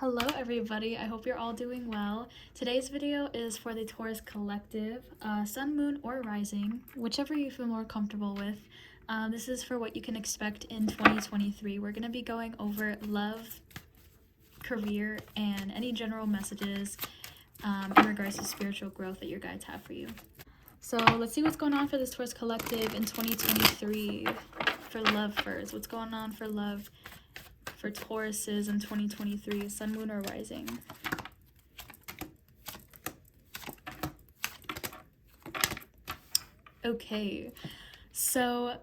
Hello everybody, I hope you're all doing well. Today's video is for the Taurus collective, sun, moon, or rising, whichever you feel more comfortable with. This is for what you can expect in 2023. We're going to be going over love, career, and any general messages in regards to spiritual growth that your guides have for you. So let's see what's going on for this Taurus collective in 2023 for love first. What's going on for love for Tauruses in 2023, sun, moon, or rising? Okay, so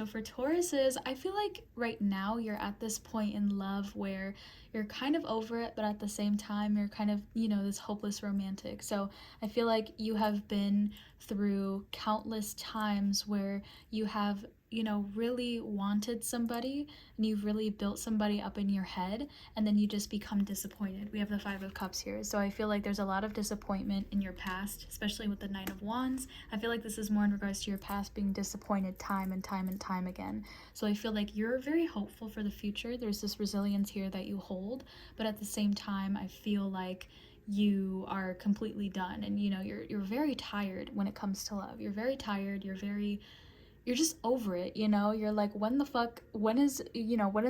for Tauruses, I feel like right now you're at this point in love where you're kind of over it, but at the same time you're kind of, this hopeless romantic. So I feel like you have been through countless times where you have, really wanted somebody and you've really built somebody up in your head, and then you just become disappointed. We have the Five of Cups here. So I feel like there's a lot of disappointment in your past, especially with the Nine of Wands. I feel like this is more in regards to your past being disappointed time and time and time again. So I feel like you're very hopeful for the future. There's this resilience here that you hold, but at the same time, I feel like you are completely done, and you're very tired when it comes to love. You're very tired. You're just over it, you're like, when is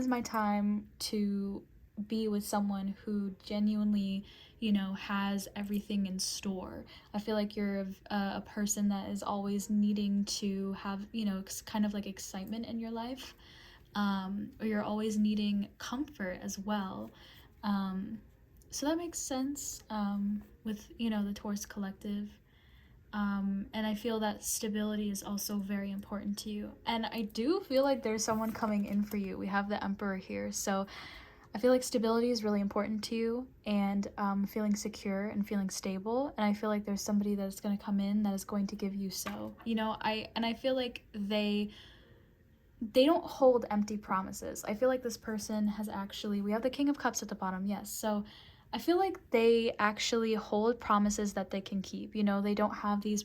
my time to be with someone who genuinely, has everything in store. I feel like you're a person that is always needing to have, kind of like excitement in your life, or you're always needing comfort as well. So that makes sense, with, the Taurus collective. And I feel that stability is also very important to you. And I do feel like there's someone coming in for you. We have the Emperor here. So I feel like stability is really important to you, and feeling secure and feeling stable. And I feel like there's somebody that's going to come in that is going to give you so. I feel like they don't hold empty promises. I feel like this person has actually, we have the King of Cups at the bottom, yes. So I feel like they actually hold promises that they can keep. They don't have these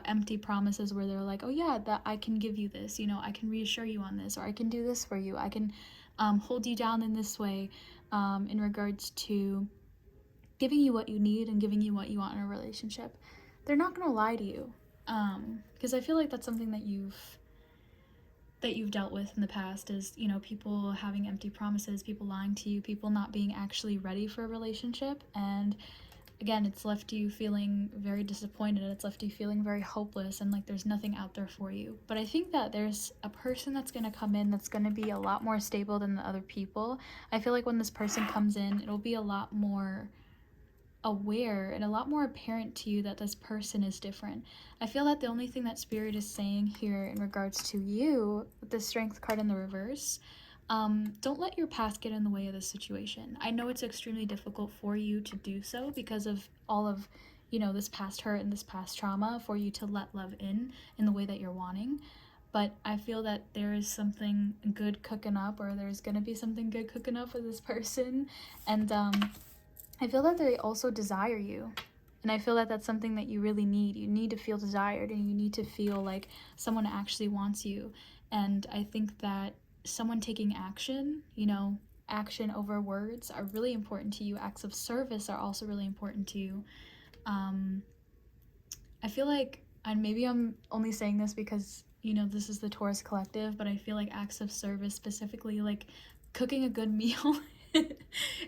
empty promises where they're like, oh yeah, that I can give you this, I can reassure you on this, or I can do this for you, I can hold you down in this way, in regards to giving you what you need and giving you what you want in a relationship. They're not going to lie to you, because I feel like that's something that you've dealt with in the past, is people having empty promises, people lying to you, people not being actually ready for a relationship. And again, it's left you feeling very disappointed. It's left you feeling very hopeless, and like there's nothing out there for you. But I think that there's a person that's going to come in that's going to be a lot more stable than the other people. I feel like when this person comes in, it'll be a lot more aware and a lot more apparent to you that this person is different. I feel that the only thing that Spirit is saying here in regards to you, with the Strength card in the reverse, don't let your past get in the way of this situation. I know it's extremely difficult for you to do so because of all of, this past hurt and this past trauma, for you to let love in the way that you're wanting. But I feel that there is something good cooking up, or there's going to be something good cooking up with this person. And I feel that they also desire you. And I feel that that's something that you really need. You need to feel desired, and you need to feel like someone actually wants you. And I think that someone taking action, action over words, are really important to you. Acts of service are also really important to you. I feel like, and maybe I'm only saying this because, this is the Taurus collective, but I feel like acts of service, specifically like cooking a good meal,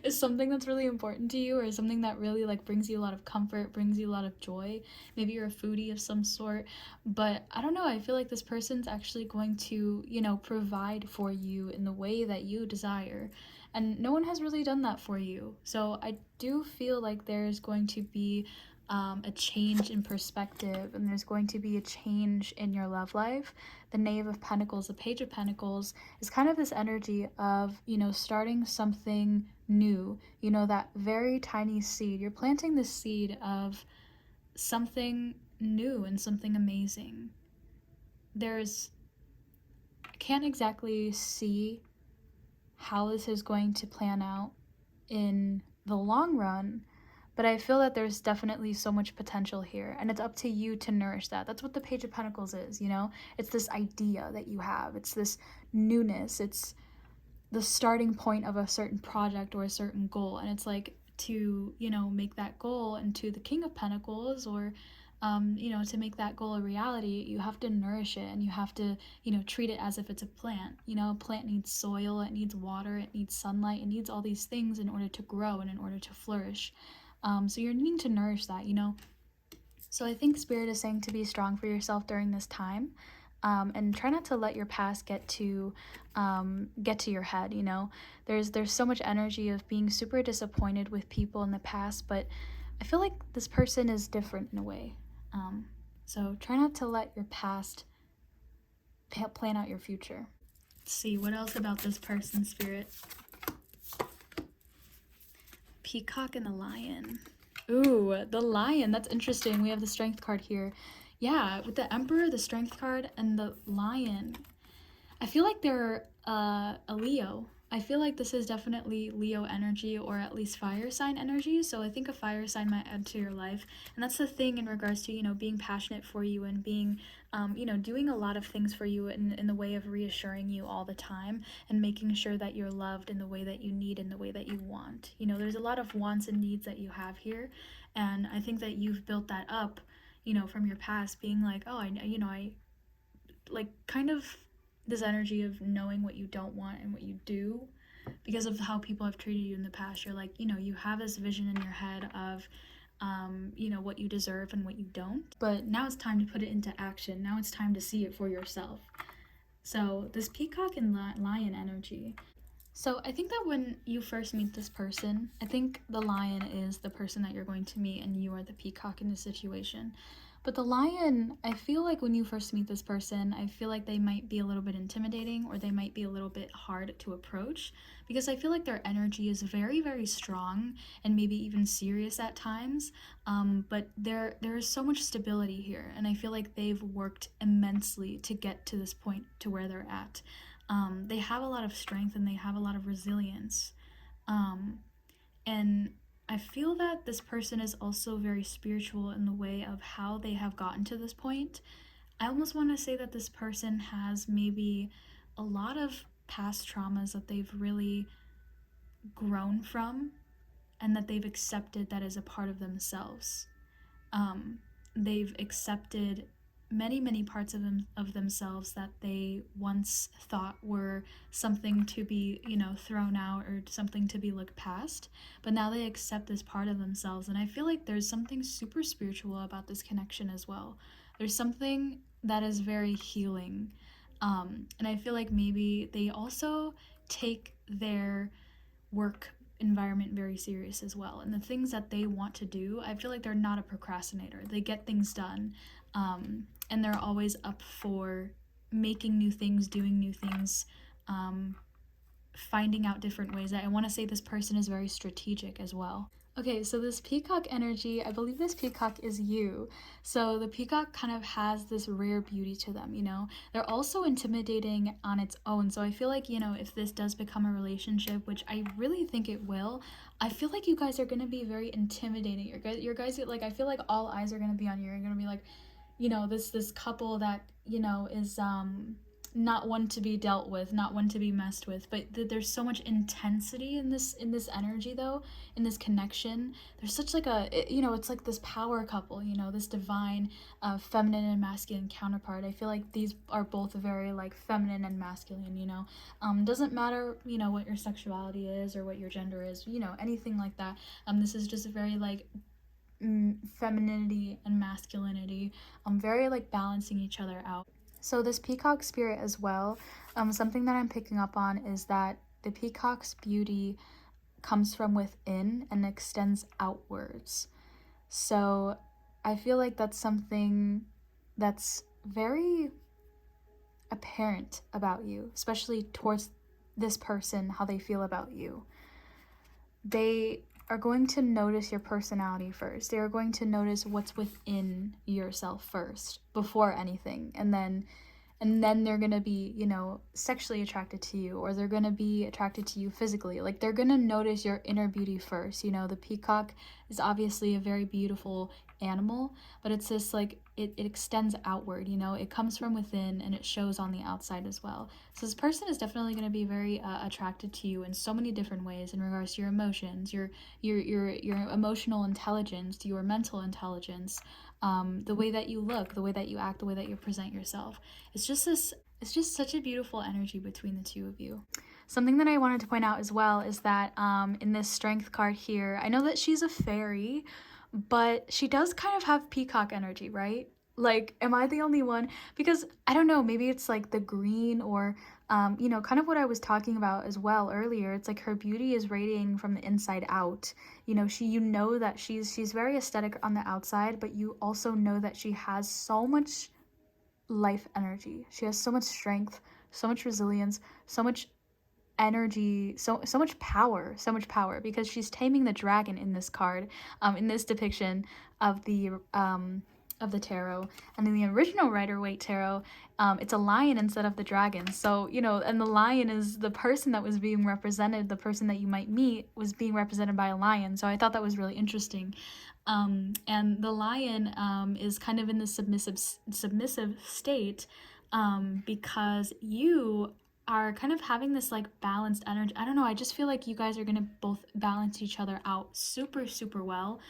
is something that's really important to you, or something that really like brings you a lot of comfort, brings you a lot of joy. Maybe you're a foodie of some sort, but I don't know, I feel like this person's actually going to, provide for you in the way that you desire, and no one has really done that for you. So I do feel like there's going to be a change in perspective, and there's going to be a change in your love life. The Knave of Pentacles, the Page of Pentacles, is kind of this energy of, starting something new, that very tiny seed. You're planting the seed of something new and something amazing. I can't exactly see how this is going to plan out in the long run, but I feel that there's definitely so much potential here, and it's up to you to nourish that. That's what the Page of Pentacles is, It's this idea that you have. It's this newness. It's the starting point of a certain project or a certain goal, and it's like to, you know, make that goal into the King of Pentacles, or you know, to make that goal a reality, you have to nourish it, and you have to, you know, treat it as if it's a plant. You know, a plant needs soil, it needs water, it needs sunlight, it needs all these things in order to grow and in order to flourish. So you're needing to nourish that, you know. So I think Spirit is saying to be strong for yourself during this time, and try not to let your past get to your head. You know, there's so much energy of being super disappointed with people in the past, but I feel like this person is different in a way. Um, so try not to let your past plan out your future. Let's see what else about this person, Spirit. Peacock and the Lion. Ooh, the Lion. That's interesting. We have the Strength card here. Yeah, with the Emperor, the Strength card, and the Lion. I feel like they're a Leo. I feel like this is definitely Leo energy, or at least fire sign energy. So I think a fire sign might add to your life. And that's the thing in regards to, you know, being passionate for you and being, you know, doing a lot of things for you in the way of reassuring you all the time and making sure that you're loved in the way that you need, in the way that you want. You know, there's a lot of wants and needs that you have here. And I think that you've built that up, you know, from your past, being like, oh, I like kind of this energy of knowing what you don't want and what you do because of how people have treated you in the past. You're like, you know, you have this vision in your head of, you know, what you deserve and what you don't. But now it's time to put it into action. Now it's time to see it for yourself. So this Peacock and Lion energy. So I think that when you first meet this person, I think the Lion is the person that you're going to meet and you are the peacock in this situation. But the Lion, I feel like when you first meet this person, I feel like they might be a little bit intimidating, or they might be a little bit hard to approach, because I feel like their energy is very, very strong and maybe even serious at times. But there is so much stability here, and I feel like they've worked immensely to get to this point to where they're at. They have a lot of strength and they have a lot of resilience. Um, and I feel that this person is also very spiritual in the way of how they have gotten to this point. I almost want to say that this person has maybe a lot of past traumas that they've really grown from and that they've accepted that as a part of themselves. They've accepted many parts of themselves that they once thought were something to be, you know, thrown out or something to be looked past, but now they accept this part of themselves. And I feel like there's something super spiritual about this connection as well. There's something that is very healing, and I feel like maybe they also take their work environment very serious as well, and the things that they want to do, I feel like they're not a procrastinator. They get things done, and they're always up for making new things, doing new things, finding out different ways. I want to say this person is very strategic as well. Okay, so this peacock energy, I believe this peacock is you. So the peacock kind of has this rare beauty to them, you know? They're also intimidating on its own. So I feel like, you know, if this does become a relationship, which I really think it will, I feel like you guys are going to be very intimidating. Your guys, like, I feel like all eyes are going to be on you. You're going to be like, you know, this couple that, you know, is not one to be dealt with, not one to be messed with. But there's so much intensity in this energy, though, in this connection. There's such like you know, it's like this power couple, you know, this divine feminine and masculine counterpart. I feel like these are both very like feminine and masculine, you know. Doesn't matter, you know, what your sexuality is or what your gender is, you know, anything like that. This is just a very like femininity and masculinity, very like balancing each other out. So this peacock spirit as well, something that I'm picking up on is that the peacock's beauty comes from within and extends outwards. So I feel like that's something that's very apparent about you, especially towards this person, how they feel about you. They are going to notice your personality first. They are going to notice what's within yourself first before anything. And then they're going to be, you know, sexually attracted to you, or they're going to be attracted to you physically. Like, they're going to notice your inner beauty first. You know, the peacock is obviously a very beautiful animal, but it's this like it extends outward, you know, it comes from within and it shows on the outside as well. So this person is definitely going to be very attracted to you in so many different ways in regards to your emotions, your emotional intelligence, to your mental intelligence, the way that you look, the way that you act, the way that you present yourself. It's just such a beautiful energy between the two of you. Something that I wanted to point out as well is that in this strength card here, I know that she's a fairy, but she does kind of have peacock energy, right? Like, am I the only one? Because I don't know, maybe it's like the green or, you know, kind of what I was talking about as well earlier. It's like her beauty is radiating from the inside out. You know, you know that she's very aesthetic on the outside, but you also know that she has so much life energy. She has so much strength, so much resilience, so much energy, so much power because she's taming the dragon in this card, in this depiction of the tarot. And in the original Rider-Waite tarot, it's a lion instead of the dragon. So, you know, and the lion is the person that was being represented, the person that you might meet was being represented by a lion. So I thought that was really interesting. And the lion is kind of in the submissive state, because you are kind of having this like balanced energy. I don't know, I just feel like you guys are gonna both balance each other out super, super well.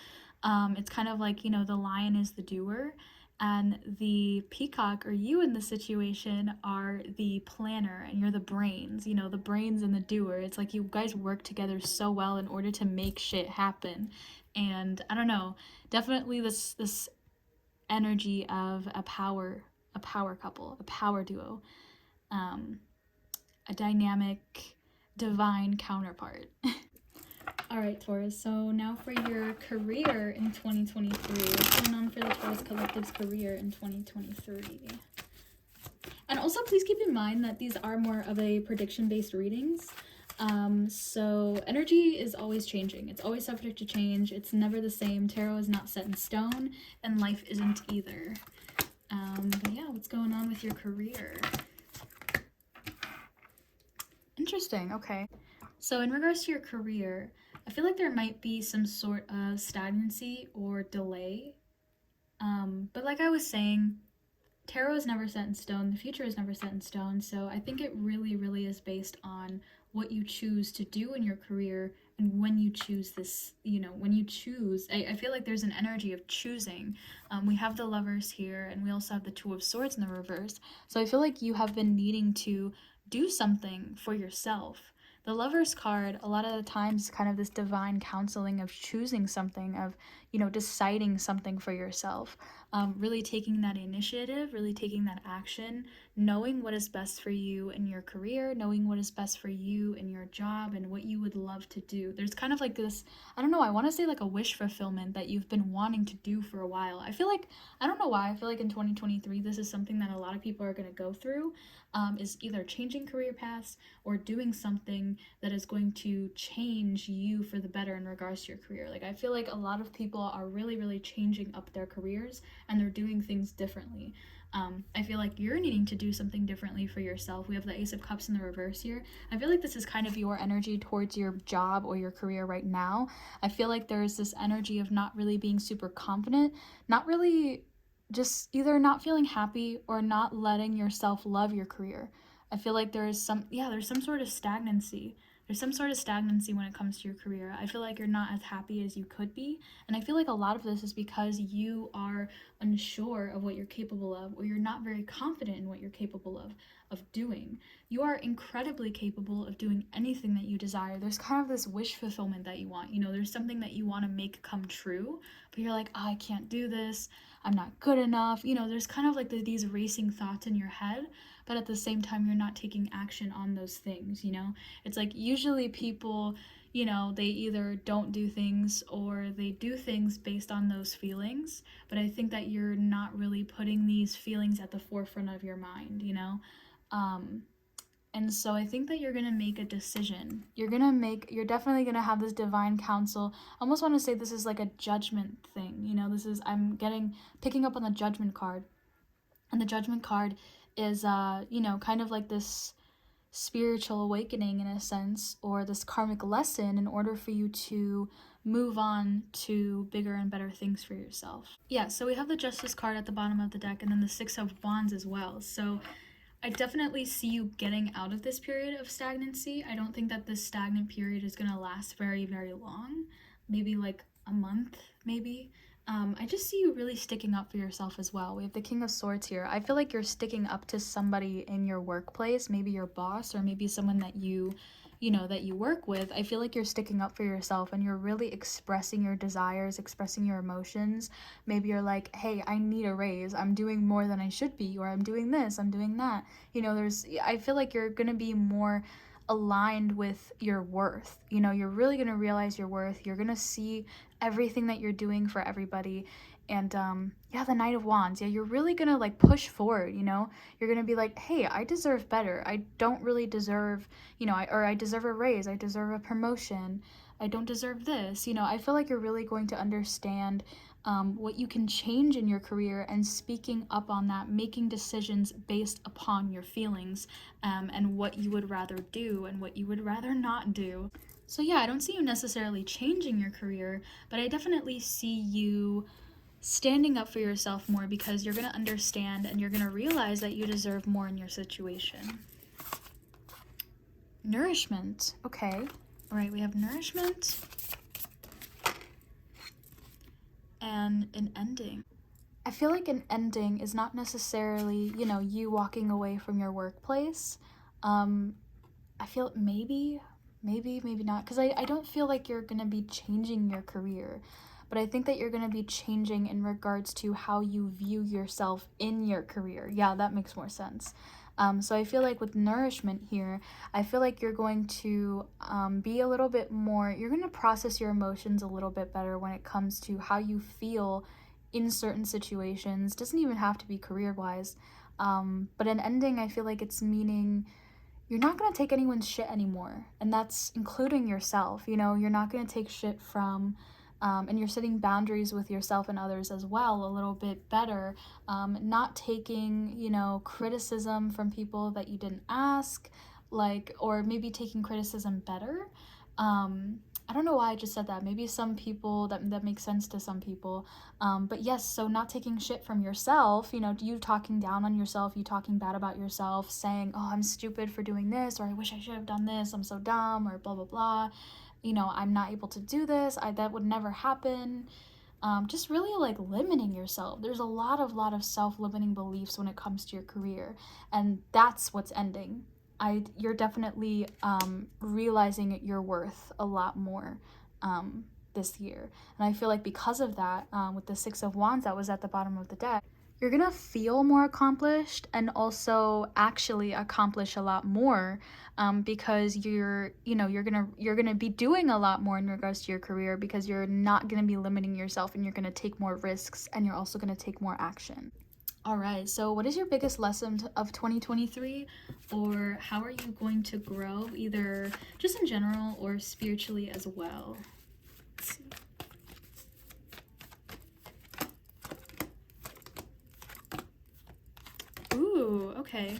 It's kind of like, you know, the lion is the doer and the peacock, or you in the situation, are the planner and you're the brains, you know, the brains and the doer. It's like you guys work together so well in order to make shit happen. And I don't know, definitely this energy of a power couple, a power duo. A dynamic, divine counterpart. All right, Taurus. So now for your career in 2023. What's going on for the Taurus Collective's career in 2023? And also, please keep in mind that these are more of a prediction-based readings. So energy is always changing. It's always subject to change. It's never the same. Tarot is not set in stone, and life isn't either. But yeah, what's going on with your career? Interesting, okay. So in regards to your career, I feel like there might be some sort of stagnancy or delay. But like I was saying, tarot is never set in stone, the future is never set in stone, so I think it really, really is based on what you choose to do in your career and when you choose this, you know, when you choose. I feel like there's an energy of choosing. We have the Lovers here, and we also have the Two of Swords in the reverse, so I feel like you have been needing to do something for yourself. The Lovers card, a lot of the times, is kind of this divine counseling of choosing something, of, you know, deciding something for yourself. Really taking that initiative, really taking that action, knowing what is best for you in your career, knowing what is best for you in your job, and what you would love to do. There's kind of like this, I don't know, I want to say like a wish fulfillment that you've been wanting to do for a while. I feel like, I don't know why, I feel like in 2023, this is something that a lot of people are going to go through, is either changing career paths or doing something that is going to change you for the better in regards to your career. Like, I feel like a lot of people are really, really changing up their careers and they're doing things differently. I feel like you're needing to do something differently for yourself. We have the Ace of Cups in the reverse here. I feel like this is kind of your energy towards your job or your career right now. I feel like there's this energy of not really being super confident, not really, just either not feeling happy or not letting yourself love your career. I feel like there's some sort of stagnancy. There's some sort of stagnancy when it comes to your career. I feel like you're not as happy as you could be. And I feel like a lot of this is because you are unsure of what you're capable of, or you're not very confident in what you're capable of doing. You are incredibly capable of doing anything that you desire. There's kind of this wish fulfillment that you want. You know, there's something that you want to make come true, but you're like, oh, I can't do this. I'm not good enough. You know, there's kind of like these racing thoughts in your head, but at the same time, you're not taking action on those things, you know? It's like usually people, you know, they either don't do things or they do things based on those feelings, but I think that you're not really putting these feelings at the forefront of your mind, you know? And so I think that you're going to make a decision. You're definitely going to have this divine counsel. I almost want to say this is like a judgment thing. You know, picking up on the Judgment card. And the Judgment card is, you know, kind of like this spiritual awakening in a sense, or this karmic lesson in order for you to move on to bigger and better things for yourself. Yeah, so we have the Justice card at the bottom of the deck and then the Six of Wands as well. So I definitely see you getting out of this period of stagnancy. I don't think that this stagnant period is going to last very, very long. Maybe like a month, maybe. I just see you really sticking up for yourself as well. We have the King of Swords here. I feel like you're sticking up to somebody in your workplace, maybe your boss or maybe someone that that you work with. I feel like you're sticking up for yourself and you're really expressing your desires, expressing your emotions. Maybe you're like, hey, I need a raise. I'm doing more than I should be, or I'm doing this, I'm doing that. I feel like you're going to be more aligned with your worth. You're really going to realize your worth. You're going to see everything that you're doing for everybody. And yeah, the Knight of Wands. Yeah, you're really going to like push forward, You're going to be like, hey, I deserve better. I don't really deserve, I deserve a raise. I deserve a promotion. I don't deserve this. I feel like you're really going to understand what you can change in your career and speaking up on that, making decisions based upon your feelings and what you would rather do and what you would rather not do. So, yeah, I don't see you necessarily changing your career, but I definitely see you standing up for yourself more because you're going to understand and you're going to realize that you deserve more in your situation. Nourishment. Okay. All right, we have nourishment and an ending. I feel like an ending is not necessarily, you walking away from your workplace. I feel maybe not, because I don't feel like you're going to be changing your career, but I think that you're going to be changing in regards to how you view yourself in your career. Yeah, that makes more sense. So I feel like with nourishment here, I feel like you're going to be a little bit more, you're going to process your emotions a little bit better when it comes to how you feel in certain situations. Doesn't even have to be career-wise. But an ending, I feel like it's meaning you're not going to take anyone's shit anymore. And that's including yourself. You're not going to take shit from, and you're setting boundaries with yourself and others as well a little bit better. Not taking, criticism from people that you didn't ask, or maybe taking criticism better. I don't know why I just said that. Maybe some people, that makes sense to some people. But yes, so not taking shit from yourself, you talking down on yourself, you talking bad about yourself, saying, oh, I'm stupid for doing this, or I wish I should have done this, I'm so dumb, or blah, blah, blah. I'm not able to do this, that would never happen. Just really like limiting yourself. There's a lot of self-limiting beliefs when it comes to your career, and that's what's ending. You're definitely realizing your worth a lot more this year. And I feel like because of that, with the Six of Wands that was at the bottom of the deck, you're gonna feel more accomplished and also actually accomplish a lot more because you're gonna be doing a lot more in regards to your career because you're not gonna be limiting yourself and you're gonna take more risks and you're also gonna take more action. All right, so what is your biggest lesson of 2023, or how are you going to grow, either just in general or spiritually as well? Let's see. Ooh, okay.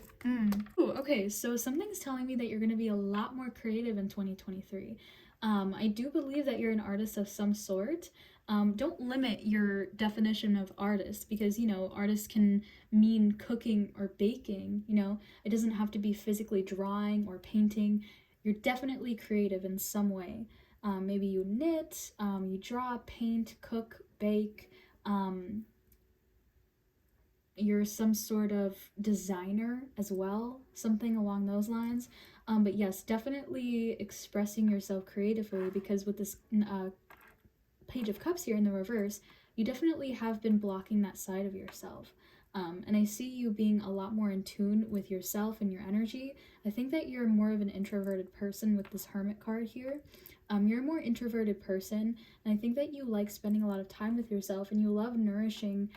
Ooh, okay, so something's telling me that you're going to be a lot more creative in 2023. I do believe that you're an artist of some sort. Don't limit your definition of artist because, artists can mean cooking or baking, It doesn't have to be physically drawing or painting. You're definitely creative in some way. Maybe you knit, you draw, paint, cook, bake. You're some sort of designer as well, something along those lines. But yes, definitely expressing yourself creatively because with this Page of Cups here in the reverse, you definitely have been blocking that side of yourself. And I see you being a lot more in tune with yourself and your energy. I think that you're more of an introverted person with this Hermit card here. You're a more introverted person, and I think that you like spending a lot of time with yourself and you love nourishing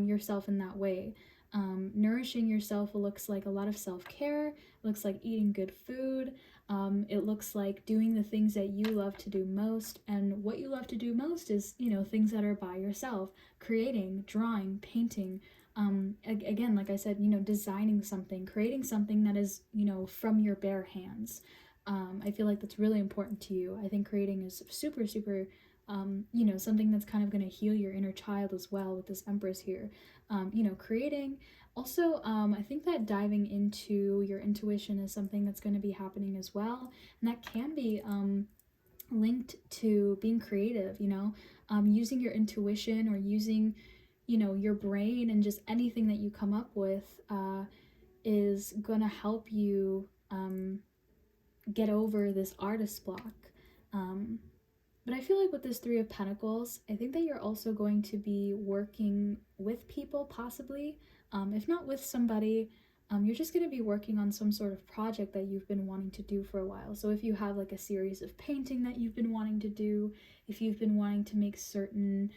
yourself in that way. Nourishing yourself looks like a lot of self-care, looks like eating good food, it looks like doing the things that you love to do most, and what you love to do most is, things that are by yourself, creating, drawing, painting, again, like I said, designing something, creating something that is, from your bare hands. I feel like that's really important to you. I think creating is super, super something that's kind of going to heal your inner child as well with this Empress here. Creating. Also, I think that diving into your intuition is something that's going to be happening as well. And that can be linked to being creative, using your intuition or using, your brain, and just anything that you come up with is going to help you get over this artist block. But I feel like with this Three of Pentacles, I think that you're also going to be working with people, possibly. If not with somebody, you're just going to be working on some sort of project that you've been wanting to do for a while. So if you have like a series of painting that you've been wanting to do, if you've been wanting to make certain,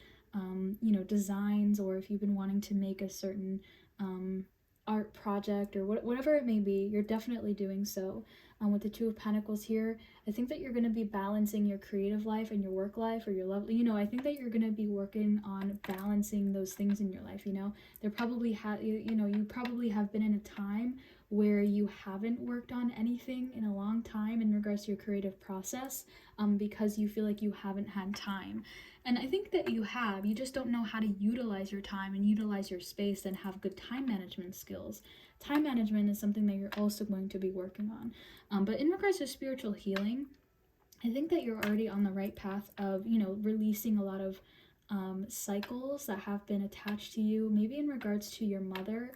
designs, or if you've been wanting to make a certain art project, or whatever it may be, you're definitely doing so. With the Two of Pentacles here, I think that you're going to be balancing your creative life and your work life, or your love. I think that you're going to be working on balancing those things in your life. There probably you probably have been in a time where you haven't worked on anything in a long time in regards to your creative process, because you feel like you haven't had time. And I think that you have. You just don't know how to utilize your time and utilize your space and have good time management skills. Time management is something that you're also going to be working on. But in regards to spiritual healing, I think that you're already on the right path of, releasing a lot of cycles that have been attached to you, maybe in regards to your mother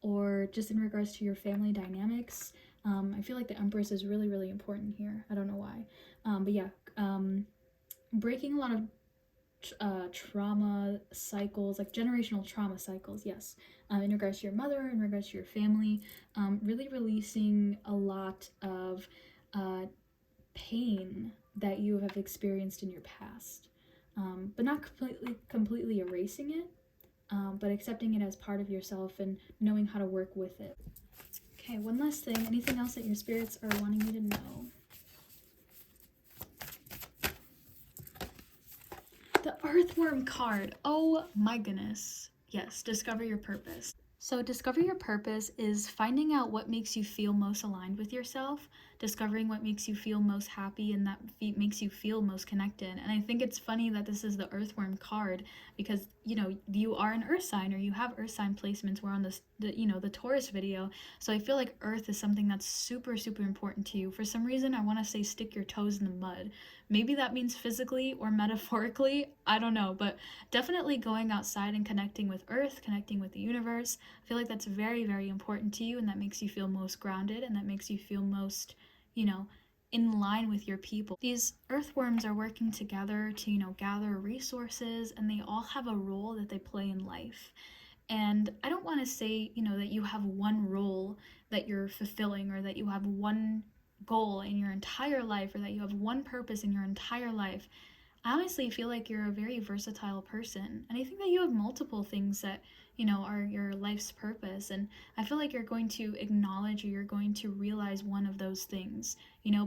or just in regards to your family dynamics. I feel like the Empress is really, really important here. I don't know why. But yeah, breaking a lot of trauma cycles, like generational trauma cycles, yes, in regards to your mother, in regards to your family, really releasing a lot of pain that you have experienced in your past, but not completely erasing it, but accepting it as part of yourself and knowing how to work with it. Okay, one last thing. Anything else that your spirits are wanting you to know? The Earthworm card. Oh my goodness. Yes, discover your purpose. So, discover your purpose is finding out what makes you feel most aligned with yourself, discovering what makes you feel most happy and that makes you feel most connected. And I think it's funny that this is the Earthworm card because, you are an Earth sign or you have Earth sign placements. We're on the Taurus video. So, I feel like Earth is something that's super, super important to you. For some reason, I want to say stick your toes in the mud. Maybe that means physically or metaphorically. I don't know, but definitely going outside and connecting with Earth, connecting with the universe. I feel like that's very, very important to you, and that makes you feel most grounded, and that makes you feel most, in line with your people. These earthworms are working together to, gather resources, and they all have a role that they play in life. And I don't want to say, that you have one role that you're fulfilling, or that you have one goal in your entire life, or that you have one purpose in your entire life. I honestly feel like you're a very versatile person, and I think that you have multiple things that, are your life's purpose, and I feel like you're going to acknowledge or you're going to realize one of those things,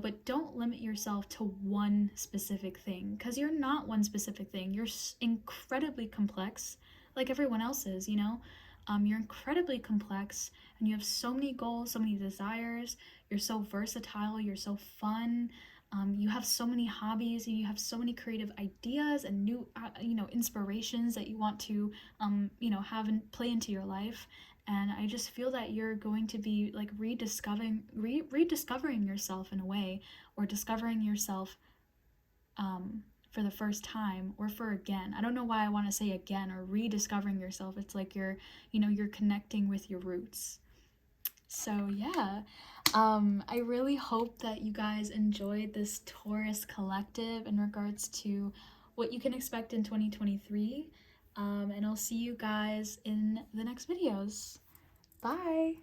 but don't limit yourself to one specific thing, because you're not one specific thing. You're incredibly complex, like everyone else is, you're incredibly complex, and you have so many goals, so many desires. You're so versatile, you're so fun. You have so many hobbies, and you have so many creative ideas and new, inspirations that you want to, have and play into your life. And I just feel that you're going to be like rediscovering yourself in a way, or discovering yourself for the first time, or for again. I don't know why I want to say again or rediscovering yourself. It's like you're connecting with your roots. So yeah, I really hope that you guys enjoyed this Taurus collective in regards to what you can expect in 2023. And I'll see you guys in the next videos. Bye!